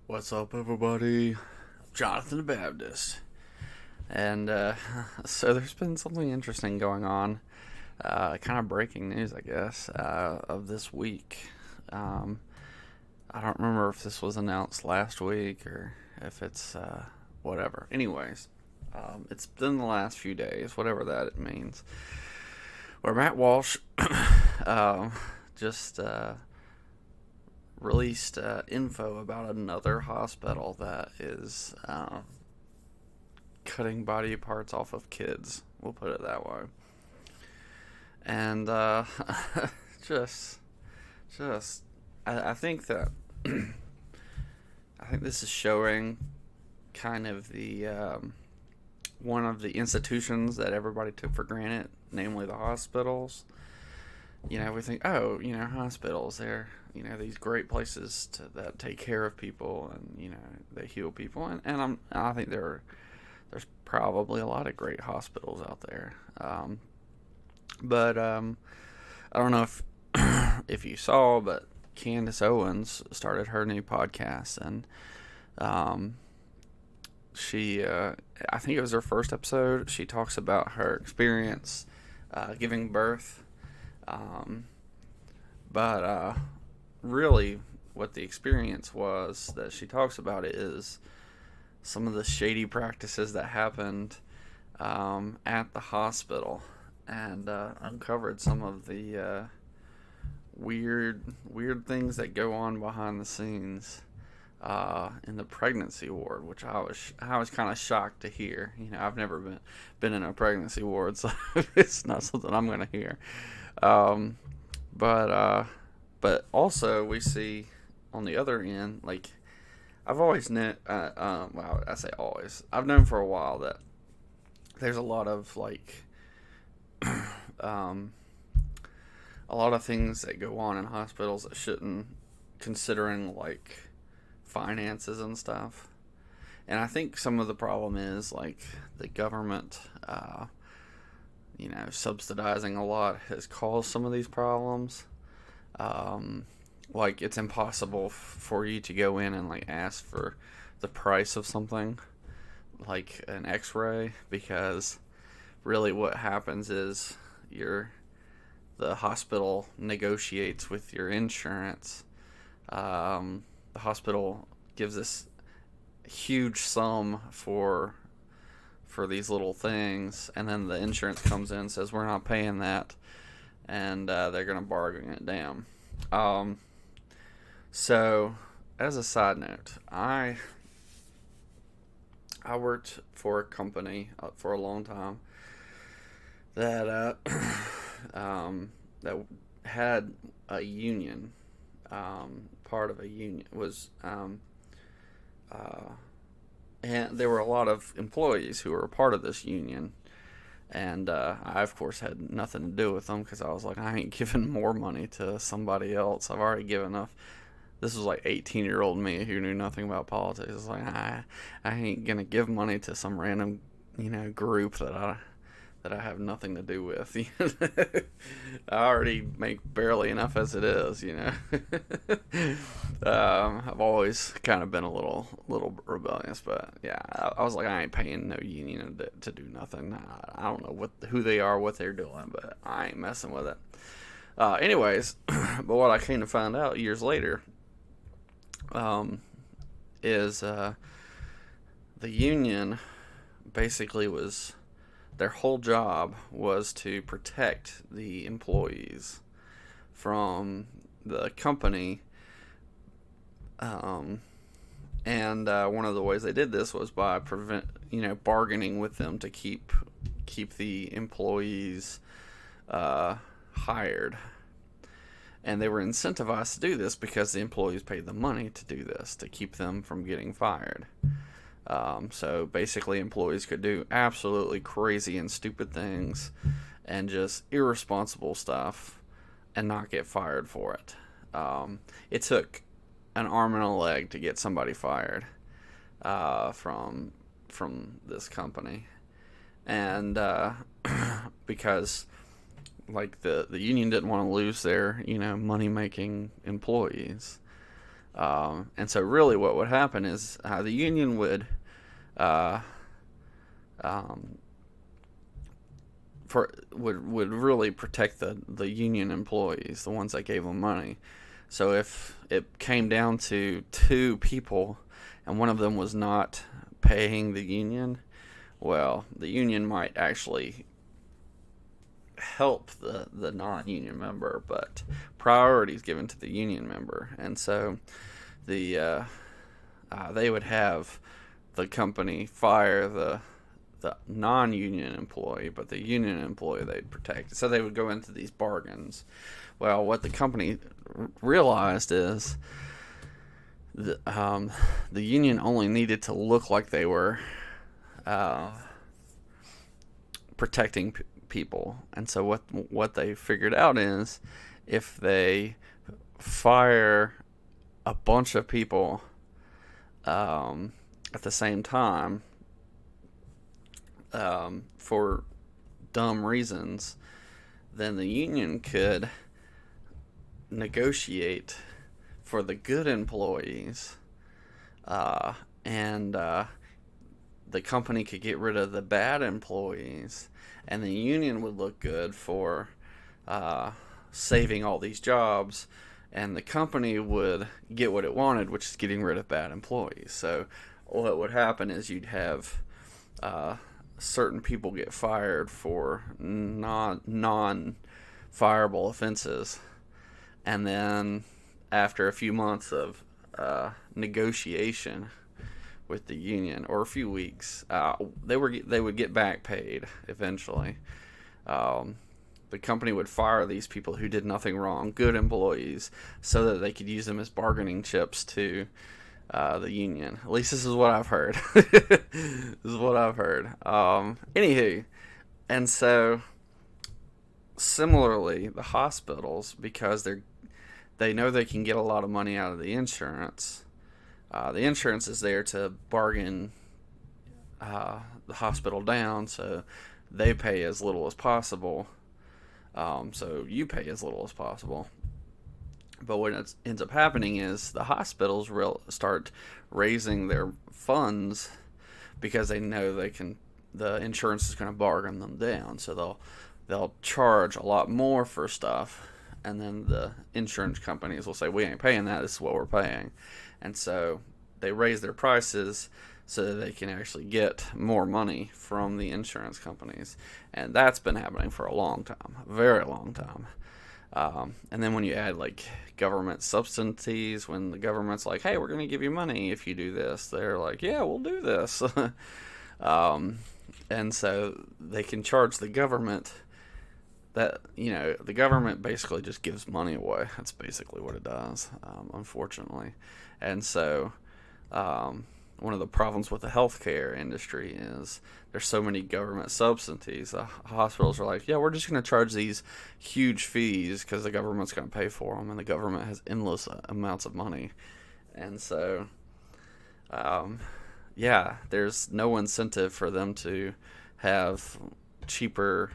What's up, everybody? Jonathan the Baptist. And so there's been something interesting going on, kind of breaking news, I guess, of this week. Um, I don't remember if this was announced last week or if it's whatever. Anyways, it's been the last few days, whatever that means, where Matt Walsh um, just released info about another hospital that is cutting body parts off of kids. We'll put it that way. And just, just, I think that I think this is showing kind of the one of the institutions that everybody took for granted, namely the hospitals. We think, oh, hospitals, they're, these great places that take care of people and, they heal people. And I think there's probably a lot of great hospitals out there. But I don't know if, if you saw, but Candace Owens started her new podcast, and she, I think it was her first episode. She talks about her experience giving birth. But really, what the experience was that she talks about is some of the shady practices that happened at the hospital, and uncovered some of the weird things that go on behind the scenes in the pregnancy ward, which I was kind of shocked to hear. I've never been in a pregnancy ward, so it's not something I'm gonna hear. Um, but also we see on the other end, like, I've always known, well, I say always, I've known for a while that there's a lot of, like, um, a lot of things that go on in hospitals that shouldn't, considering, like, finances and stuff. And I think some of the problem is, like, the government, subsidizing a lot has caused some of these problems. Like, it's impossible for you to go in and, like, ask for the price of something, like an x-ray, because really what happens is the hospital negotiates with your insurance. The hospital gives this huge sum for these little things, and then the insurance comes in and says we're not paying that, and they're gonna bargain it down. So, as a side note, I worked for a company for a long time that that had a union. Part of a union was and there were a lot of employees who were a part of this union, and I of course had nothing to do with them, because I was like, I ain't giving more money to somebody else. I've already given enough. This was like 18-year-old me who knew nothing about politics. It's like, I ain't gonna give money to some random group that I have nothing to do with. I already make barely enough as it is. I've always kind of been a little rebellious, but yeah, I was like, I ain't paying no union to do nothing. I don't know who they are, what they're doing, but I ain't messing with it. Anyways, but what I came to find out years later is the union basically was, their whole job was to protect the employees from the company. And one of the ways they did this was by bargaining with them to keep the employees hired. And they were incentivized to do this because the employees paid the money to do this, to keep them from getting fired. So basically, employees could do absolutely crazy and stupid things and just irresponsible stuff and not get fired for it. It took an arm and a leg to get somebody fired from this company, and because, like, the union didn't want to lose their money making employees. And so really what would happen is the union would uh, um, would really protect the union employees, the ones that gave them money. So if it came down to two people and one of them was not paying the union, well, the union might actually help the non-union member, but priority is given to the union member. And so they would have the company fire the non-union employee, but the union employee they'd protect. So they would go into these bargains. Well, what the company realized is the union only needed to look like they were protecting people, and so what they figured out is if they fire a bunch of people at the same time for dumb reasons, then the union could negotiate for the good employees, and the company could get rid of the bad employees, and the union would look good for saving all these jobs, and the company would get what it wanted, which is getting rid of bad employees. So what would happen is you'd have certain people get fired for non-fireable offenses, and then after a few months of negotiation with the union, or a few weeks, they would get back paid eventually. The company would fire these people who did nothing wrong, good employees, so that they could use them as bargaining chips to the union. At least this is what I've heard. This is what I've heard. Anywho, and so similarly, the hospitals, because they know they can get a lot of money out of the insurance. The insurance is there to bargain the hospital down, so they pay as little as possible. So you pay as little as possible. But what ends up happening is the hospitals start raising their funds because they know the insurance is going to bargain them down. So they'll charge a lot more for stuff, and then the insurance companies will say, we ain't paying that, this is what we're paying. And so they raise their prices so that they can actually get more money from the insurance companies. And that's been happening for a long time, a very long time. And then when you add like government subsidies, when the government's like, hey, we're going to give you money if you do this, they're like, yeah, we'll do this. And so they can charge the government that, the government basically just gives money away. That's basically what it does, unfortunately. And so one of the problems with the healthcare industry is there's so many government subsidies. Hospitals are like, yeah, we're just going to charge these huge fees because the government's going to pay for them, and the government has endless amounts of money. And so, there's no incentive for them to have cheaper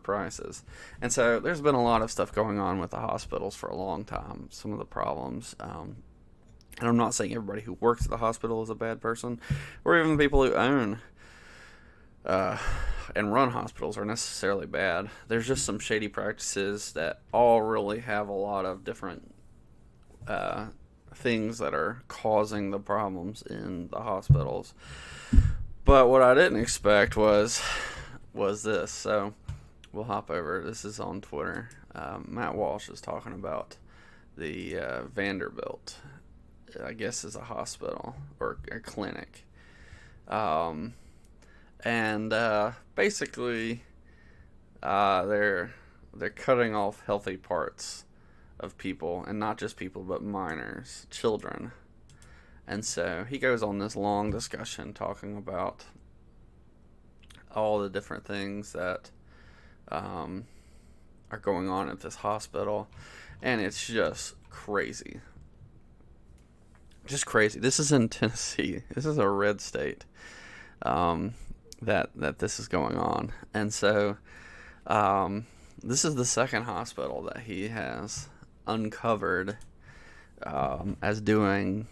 prices. And so there's been a lot of stuff going on with the hospitals for a long time. Some of the problems. And I'm not saying everybody who works at the hospital is a bad person, or even the people who own and run hospitals are necessarily bad. There's just some shady practices that all really have a lot of different things that are causing the problems in the hospitals. But what I didn't expect was this. So we'll hop over. This is on Twitter. Matt Walsh is talking about the Vanderbilt, I guess, is a hospital or a clinic. And basically they're cutting off healthy parts of people, and not just people but minors, children. And so he goes on this long discussion talking about all the different things that are going on at this hospital, and it's just crazy. Just crazy. This is in Tennessee. This is a red state that this is going on. And so this is the second hospital that he has uncovered as doing,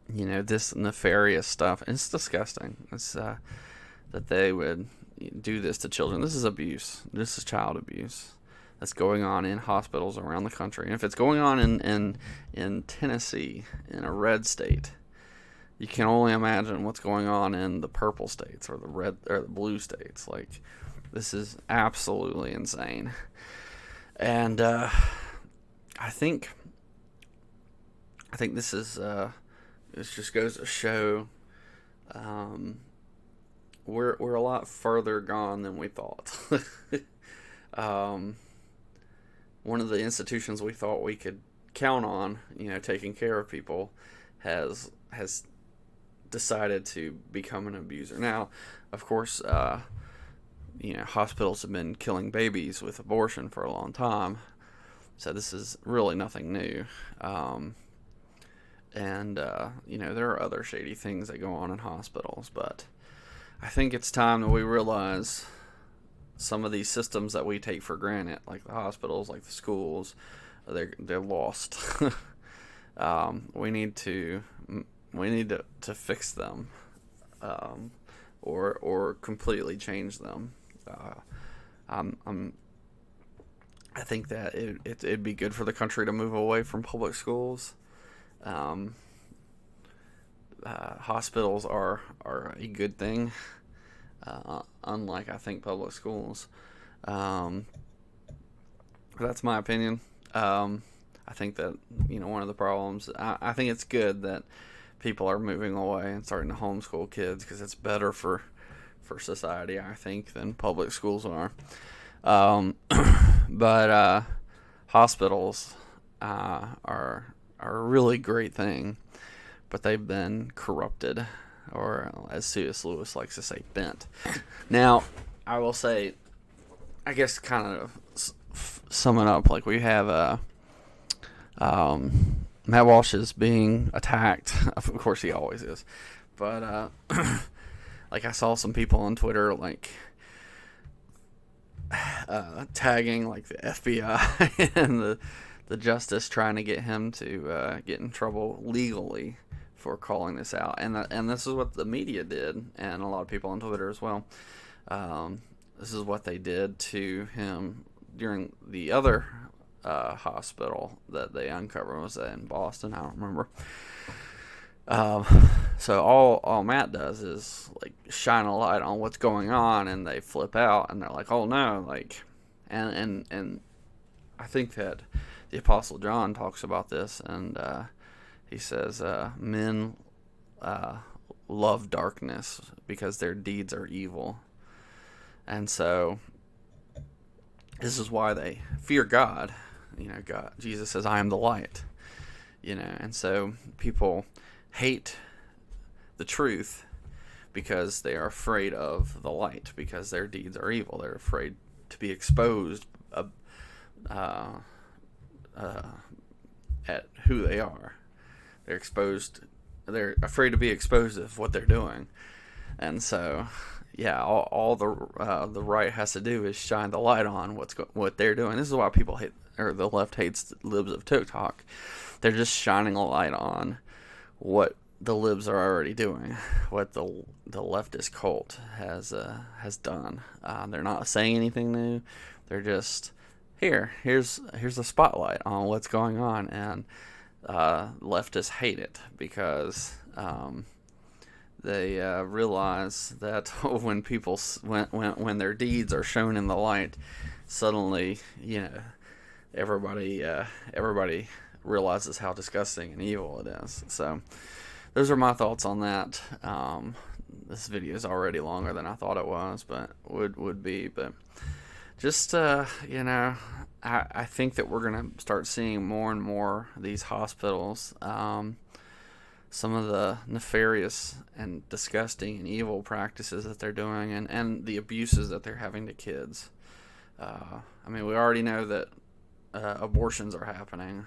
this nefarious stuff. And it's disgusting. It's that they would do this to children. This is abuse. This is child abuse that's going on in hospitals around the country. And if it's going on in Tennessee, in a red state, you can only imagine what's going on in the purple states or the red or the blue states. Like, this is absolutely insane. And I think this is this just goes to show we're a lot further gone than we thought. One of the institutions we thought we could count on, taking care of people, has decided to become an abuser. Now, of course, hospitals have been killing babies with abortion for a long time, so this is really nothing new. And there are other shady things that go on in hospitals, but I think it's time that we realize some of these systems that we take for granted, like the hospitals, like the schools, they're lost. We need to fix them, or completely change them. I think that it'd be good for the country to move away from public schools. Hospitals are a good thing, unlike, I think, public schools. That's my opinion. I think that, one of the problems, I think it's good that people are moving away and starting to homeschool kids, because it's better for society, I think, than public schools are. But hospitals are a really great thing, but they've been corrupted, or as C.S. Lewis likes to say, bent. Now, I will say, I guess, kind of sum it up, like we have Matt Walsh is being attacked. Of course, he always is. But like, I saw some people on Twitter like tagging like the FBI and the justice, trying to get him to get in trouble legally for calling this out. And this is what the media did, and a lot of people on Twitter as well. This is what they did to him during the other hospital that they uncovered. Was that in Boston? I don't remember. So all Matt does is like shine a light on what's going on, and they flip out, and they're like, "Oh no!" Like, and I think that the Apostle John talks about this, and he says, "Men love darkness because their deeds are evil," and so this is why they fear God. God, Jesus says, "I am the light." And so people hate the truth because they are afraid of the light, because their deeds are evil. They're afraid to be exposed at who they are. They're afraid to be exposed of what they're doing. And so, yeah, all the right has to do is shine the light on what they're doing. This is why people hate, or the left hates, libs of TikTok. They're just shining a light on what the libs are already doing, what the leftist cult has done. They're not saying anything new. They're just here's a spotlight on what's going on, and leftists hate it because they realize that when people when their deeds are shown in the light, suddenly everybody realizes how disgusting and evil it is. So those are my thoughts on that. This video is already longer than I thought it was, but would be. But just I think that we're gonna start seeing more and more these hospitals. Some of the nefarious and disgusting and evil practices that they're doing, and the abuses that they're having to kids. We already know that abortions are happening,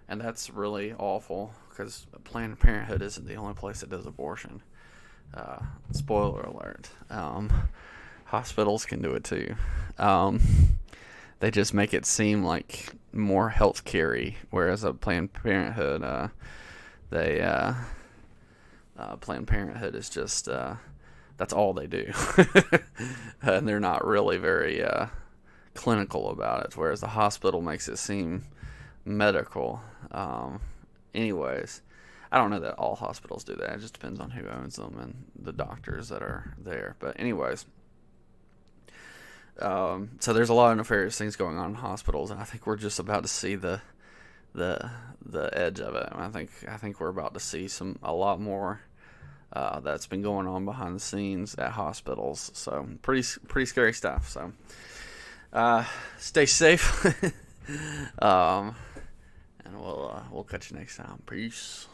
and that's really awful, because Planned Parenthood isn't the only place that does abortion. Spoiler alert. Hospitals can do it too. They just make it seem like more health care-y, whereas a Planned Parenthood, they Planned Parenthood is just that's all they do, and they're not really very clinical about it. Whereas the hospital makes it seem medical. Anyways, I don't know that all hospitals do that. It just depends on who owns them and the doctors that are there. But anyways, so there's a lot of nefarious things going on in hospitals, and I think we're just about to see the edge of it. I think we're about to see a lot more that's been going on behind the scenes at hospitals. So pretty scary stuff. So stay safe, and we'll catch you next time. Peace.